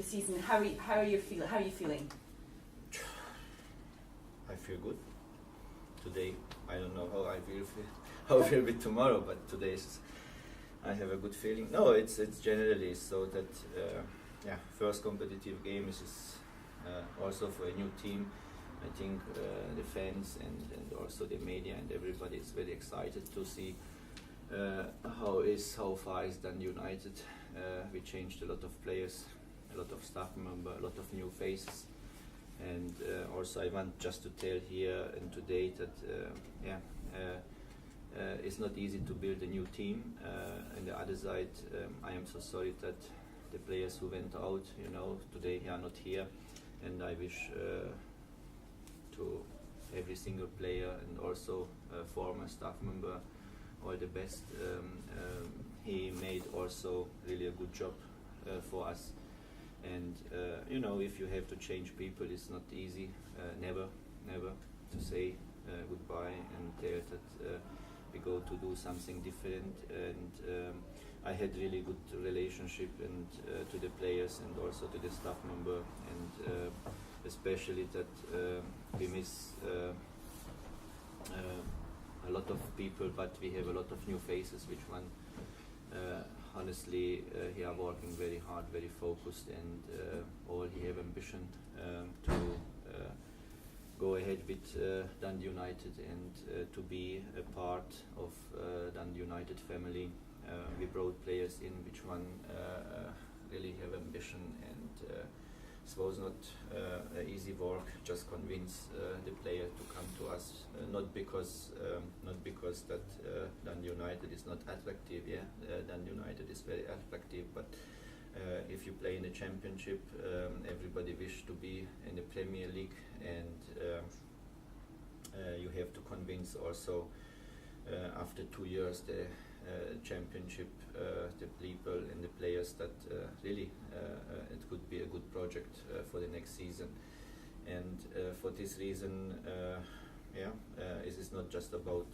season. How are you feeling? I feel good today. I don't know how I will feel. How I will be tomorrow, but today I have a good feeling. No, it's generally so that first competitive game is also for a new team. I think the fans and also the media and everybody is very excited to see how far is Dundee United. We changed a lot of players, a lot of staff members, a lot of new faces, and also I want just to tell here and today that it's not easy to build a new team. On the other side, I am so sorry that the players who went out, today are not here, and I wish to every single player and also former staff member all the best. He made also really a good job for us, and if you have to change people, it's not easy. Never to say goodbye and tell that we go to do something different. And I had really good relationship and to the players and also to the staff member, and especially that we miss a lot of people, but we have a lot of new faces, which one honestly he are working very hard, very focused, and all he have ambition to go ahead with Dundee United and to be a part of Dundee United family. We brought players in which one really have ambition, and it was not easy work. Just convince the player to come to us, not because that Dundee United is not attractive. Dundee United is very attractive, but if you play in the Championship, everybody wish to be in the Premier League, and you have to convince also after 2 years the Championship, the people and the players that really it could be a good project for the next season. And for this reason, it is not just about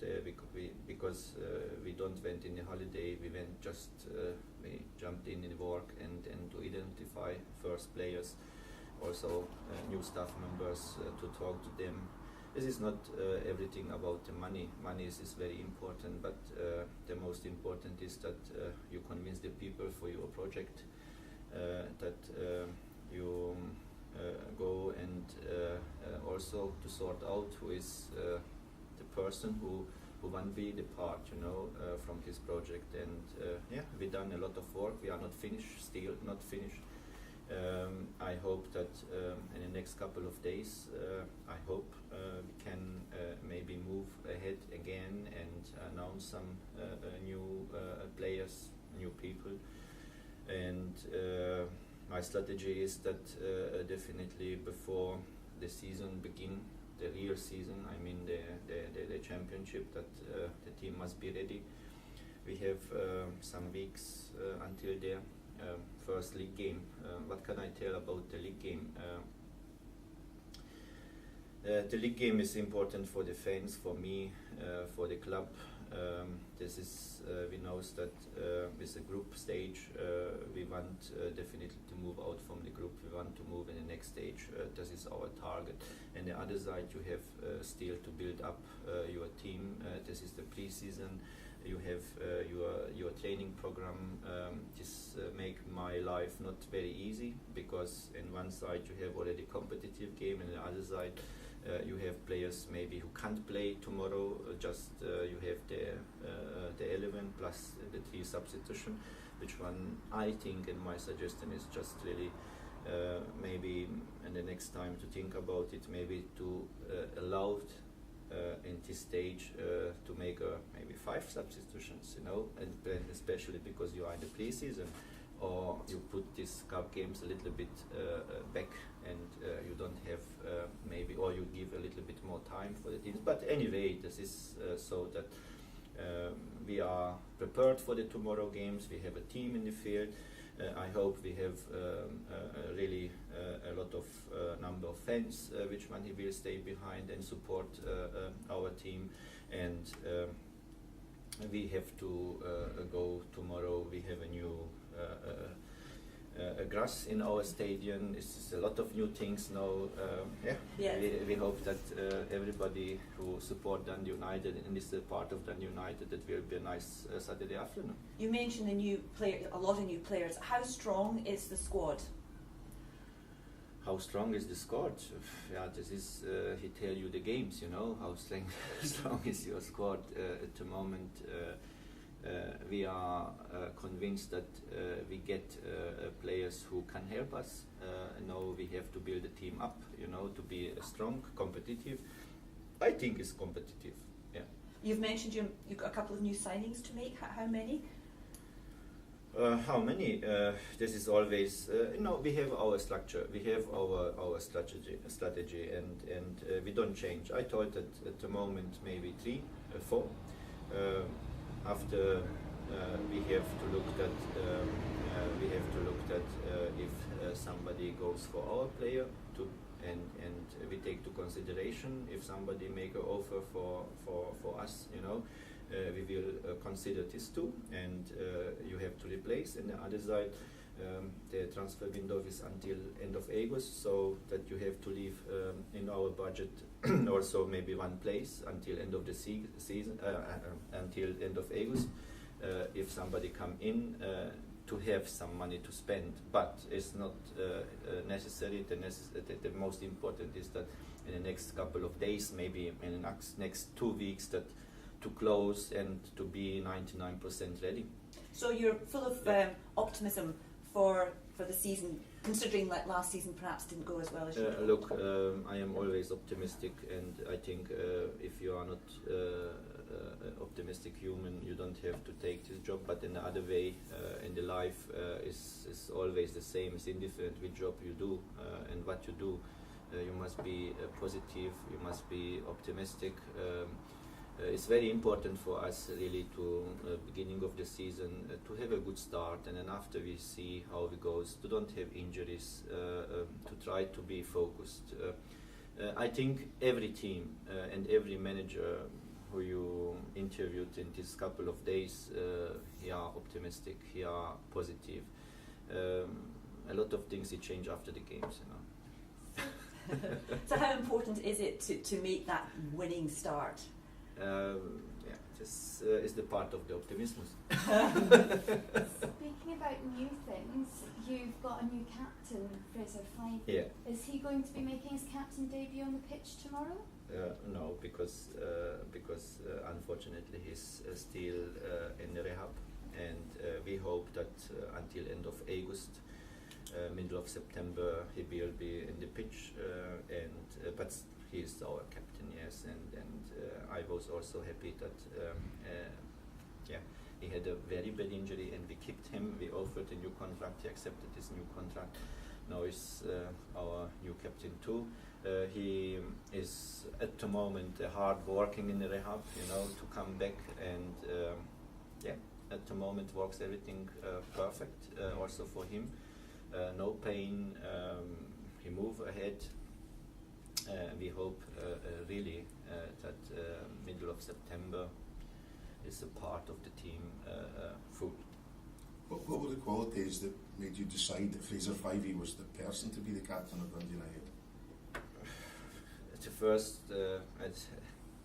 because we don't went in a holiday. We went just we jumped in the work and to identify first players, also new staff members, to talk to them. This is not everything about the money. Money is very important, but the most important is that you convince the people for your project, that you go and also to sort out who is the person who want to be the part, from this project. And we done a lot of work. We are not finished, still not finished. I hope that in the next couple of days, I hope we can maybe move ahead again and announce some new players, new people. And my strategy is that definitely before the season begin, the real season, I mean the Championship, that the team must be ready. We have some weeks until there. First league game. What can I tell about the league game? The league game is important for the fans, for me, for the club. This is we know that with the group stage, we want definitely to move out from the group. We want to move in the next stage. This is our target. And the other side, you have still to build up your team. This is the pre-season. You have your training program. This make my life not very easy, because in one side you have already competitive game, and the other side you have players maybe who can't play tomorrow. Just you have the 11 plus the 3 substitution, which one I think, and my suggestion is just really maybe in the next time to think about it, maybe to allow in this stage to make maybe 5 substitutions, and especially because you are in the pre-season, or you put these cup games a little bit back, and you don't have maybe, or you give a little bit more time for the teams. But anyway, this is so that we are prepared for the tomorrow games. We have a team in the field. I hope we have really a lot of number of fans, which one he will stay behind and support our team. And we have to go tomorrow. We have a new a grass in our stadium. It's a lot of new things now. Yeah. We hope that everybody who support Dundee United and is a part of Dundee United, that will be a nice Saturday afternoon. You mentioned a lot of new players. How strong is the squad? How strong is the squad? Yeah, this is he tell you the games. You know how strong is your squad at the moment. We are convinced that we get players who can help us. Now we have to build a team up, you know, to be strong, competitive. I think it's competitive. Yeah. You've mentioned you've got a couple of new signings to make. How many? How many? This is always we have our structure, we have our strategy, and we don't change. I thought that at the moment maybe 3, 4. After we have to look at if somebody goes for our player and we take to consideration if somebody make an offer for us, you know. We will consider this too, and you have to replace. And the other side, the transfer window is until end of August, so that you have to leave in our budget also maybe one place until end of the season, until end of August, if somebody come in to have some money to spend. But it's not necessary. The most important is that in the next couple of days, maybe in the next 2 weeks, that to close and to be 99% ready. So you're full of optimism for the season, considering that last season perhaps didn't go as well as you hoped. Look, I am always optimistic, and I think if you are not optimistic human, you don't have to take this job. But in the other way, in the life is always the same. It's indifferent which job you do and what you do. You must be positive. You must be optimistic. It's very important for us really to beginning of the season to have a good start, and then after we see how it goes, to don't have injuries, to try to be focused. I think every team and every manager who you interviewed in this couple of days, he are optimistic, he are positive. A lot of things change after the games, you know. So how important is it to make that winning start? This is the part of the optimism. Speaking about new things, you've got a new captain, Fraser Fyfe. Yeah. Is he going to be making his captain debut on the pitch tomorrow? No, because unfortunately he's still in the rehab, and we hope that until end of August, middle of September, he will be in the pitch, but he is our captain, yes, and I was also happy that he had a very bad injury, and we kept him. We offered a new contract. He accepted this new contract. Now he's our new captain too. He is at the moment hard working in the rehab, you know, to come back, and at the moment works everything perfect. Also for him, no pain. He move ahead. We hope really that middle of September is a part of the team full. What were the qualities that made you decide that Fraser Fyfe was the person to be the captain of Dundee United? It's the first, it's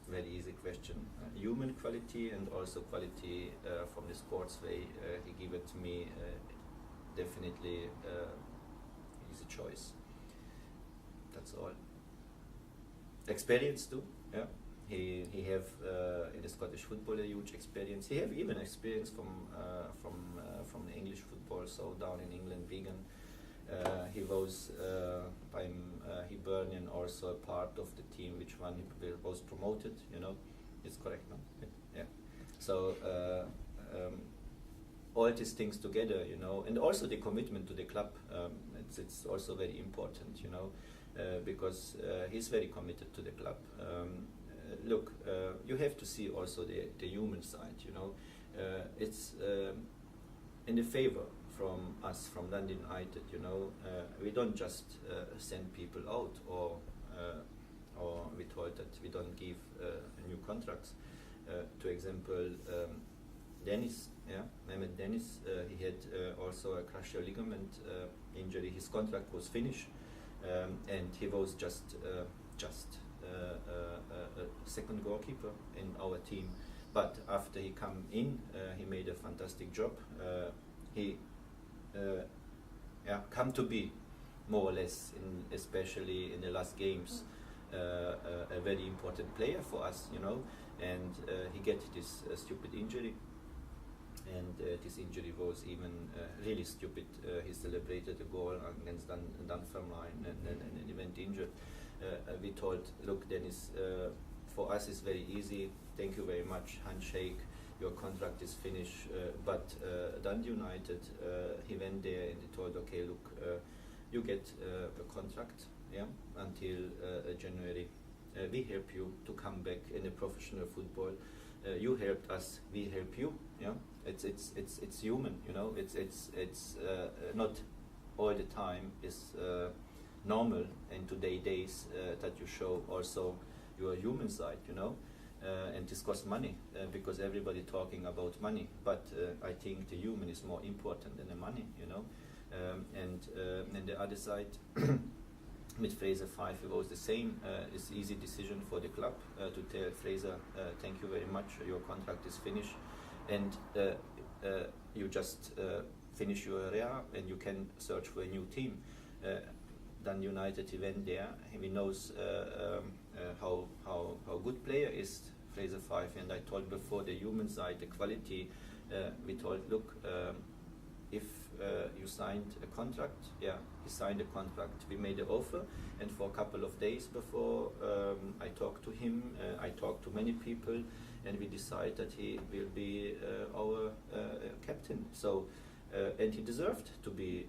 a very easy question. Human quality and also quality from the sports way. He gave it to me. Definitely, he's a choice. That's all. Experience too. Yeah. He have in the Scottish football a huge experience. He have even experience from the English football. So down in England, Wigan, he was by Hibernian also a part of the team which one he was promoted. You know, it's correct, no? Yeah. So all these things together, you know, and also the commitment to the club. It's also very important, you know, because he's very committed to the club. Look, you have to see also the human side, you know. It's in the favor from us, from Dundee United, you know. We don't just send people out, or we told that we don't give new contracts. To example, Dennis, Mehmet Dennis, he had also a cruciate ligament injury. His contract was finished, and he was just a second goalkeeper in our team. But after he come in, he made a fantastic job. He come to be more or less, especially in the last games, a very important player for us, and he get this stupid injury, and this injury was even really stupid. He celebrated a goal against Dunfermline and he went injured. We told, look, Dennis, for us it's very easy, thank you very much, handshake, your contract is finished, but Dundee United, he went there and he told, okay, look, you get a contract until January. We help you to come back in the professional football. You helped us, we help you. It's human, It's not all the time is normal in today's days that you show also your human side, and this costs money because everybody talking about money. But I think the human is more important than the money, and the other side. With Fraser 5, it was the same. It's easy decision for the club to tell Fraser, thank you very much, your contract is finished, and you just finish your area and you can search for a new team. Dundee United, he went there, he knows how good player is Fraser 5, and I told before the human side, the quality, we told, look, if you signed a contract, he signed a contract. We made an offer, and for a couple of days before I talked to him, I talked to many people, and we decided that he will be our captain. So, and he deserved to be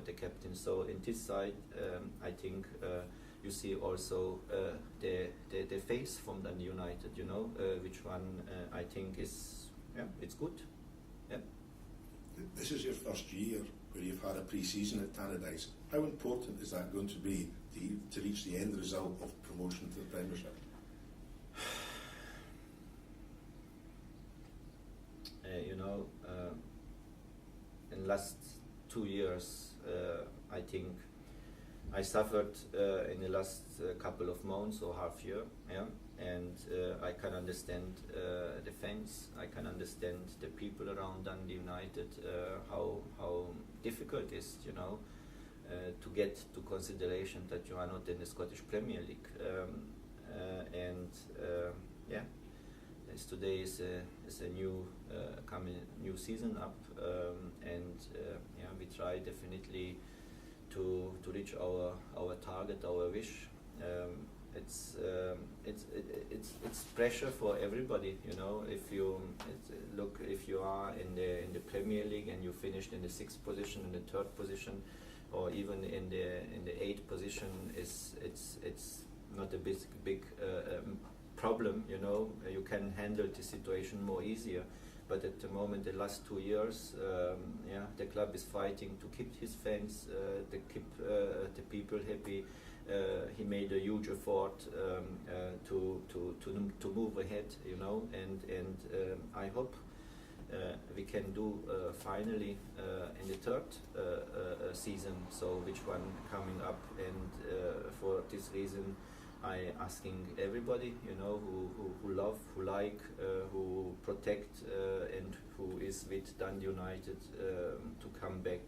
the captain. So, in this side, I think you see also the face from Dundee United, which one I think is, it's good. Yeah. This is your first year where you've had a pre-season at Tannadice. How important is that going to be to reach the end result of promotion to the Premiership? In the last 2 years, I think I suffered in the last couple of months or half year, and I can understand the fans, I can understand the people around Dundee United, how difficult it is, to get to consideration that you are not in the Scottish Premier League, today is a new new season up, and we try definitely to reach our target, our wish. It's pressure for everybody, If you look, if you are in the Premier League and you finished in the 6th position, in the 3rd position, or even in the 8th position, it's not a big problem, You can handle the situation more easier. But at the moment, the last 2 years, the club is fighting to keep his fans, to keep the people happy. He made a huge effort to move ahead, and I hope we can do finally in the 3rd season. So which one coming up, and for this reason, I asking everybody, who love, who like, who protect, and who is with Dundee United to come back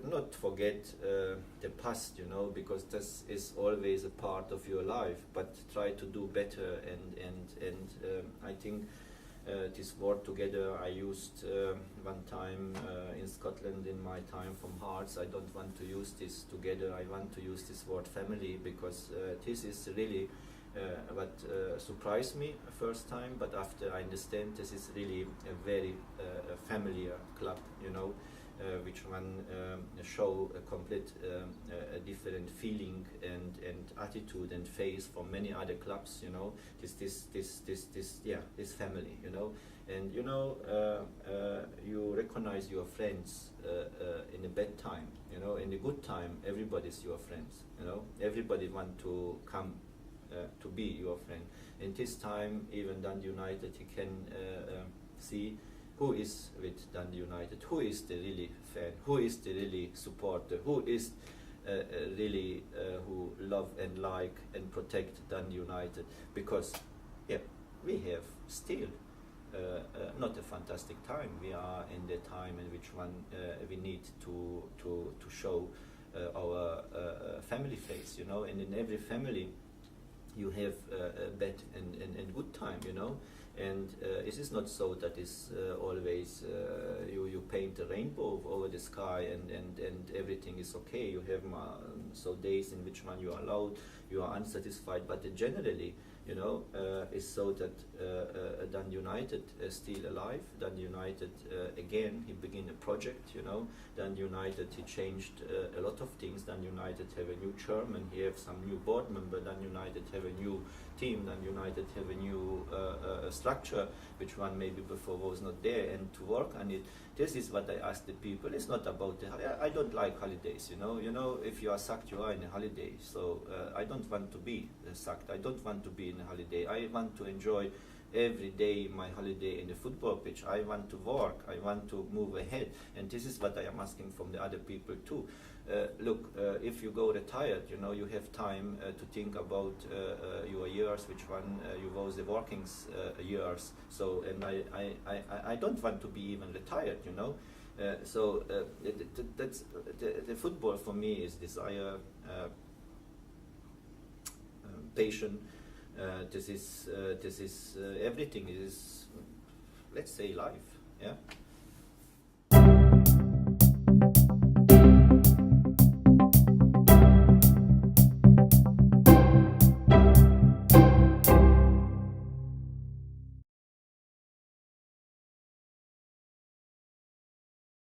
not forget the past, because this is always a part of your life, but try to do better, and I think this word together I used one time in Scotland in my time from Hearts. I don't want to use this together, I want to use this word family, because this is really what surprised me first time, but after I understand this is really a very familiar club, which one show a complete a different feeling and attitude and face from many other clubs, this family, and you recognize your friends in a bad time, in a good time everybody's your friends, everybody want to come to be your friend. In this time, even Dundee United, he can see who is with Dundee United, who is the really fan, who is the really supporter, who is really who love and like and protect Dundee United, because we have still not a fantastic time. We are in the time in which we need to show our family face, you know, and in every family you have a bad and good time, you know. And it is not so that is always you paint a rainbow over the sky and everything is okay. You have so days in which you are loud, you are unsatisfied, but generally, you know, it's so that Dundee United is still alive. Dundee United again, he began a project, you know. Dundee United, he changed a lot of things. Dundee United have a new chairman, he have some new board member. Dundee United have a new team. Dundee United have a new structure, which one maybe before was not there, and to work on it. This is what I ask the people. It's not about I don't like holidays, you know. You know, if you are sucked, you are in a holiday. So I don't want to be sucked. I don't want to be in a holiday. I want to enjoy every day my holiday in the football pitch. I want to work. I want to move ahead. And this is what I am asking from the other people too. Look, if you go retired, you know, you have time to think about your years, which one you was the working years. So, and I don't want to be even retired, you know. So that's the football for me is desire, passion. This is everything is, let's say, life. Yeah.